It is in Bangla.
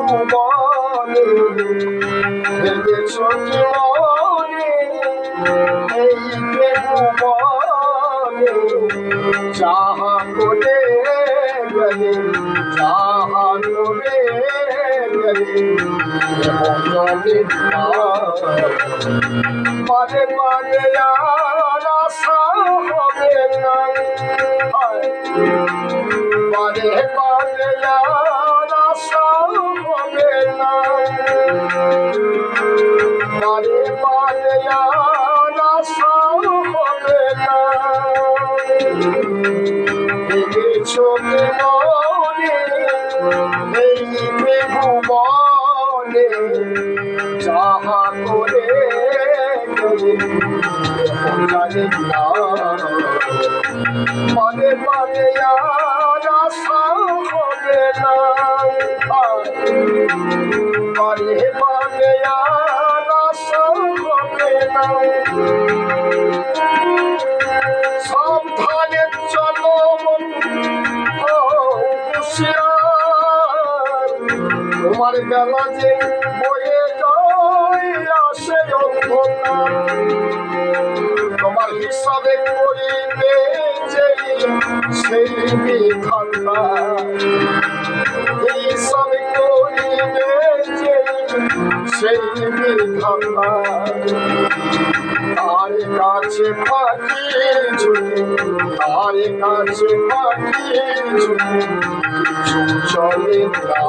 ভুবনে ভেবেছ কি মনে এই ভুবনে যাহা করে গেলে যাহা করে গেলে পারে পারে আর আশা হবে না পারে পারে আর আশা হবে না পারে পারে আর আশা হবে না ভেবেছ কি মনে এই ভুবনে যাহা করে জানি না মানে মানে আর আশা হবে না মানে মানে আর আশা হবে না সাবধানে চলো তোমার বেলা যে বয়ে যায় আসে অন্ধকার তোমার হিসাবে করিবে যে সেই বিধাতা হিসাবে করিবে যে সেই বিধাতা তার কাছে ফাঁকি ঝুঁকে তার কাছে ফাঁকি ঝুঁকে কিছু চলে না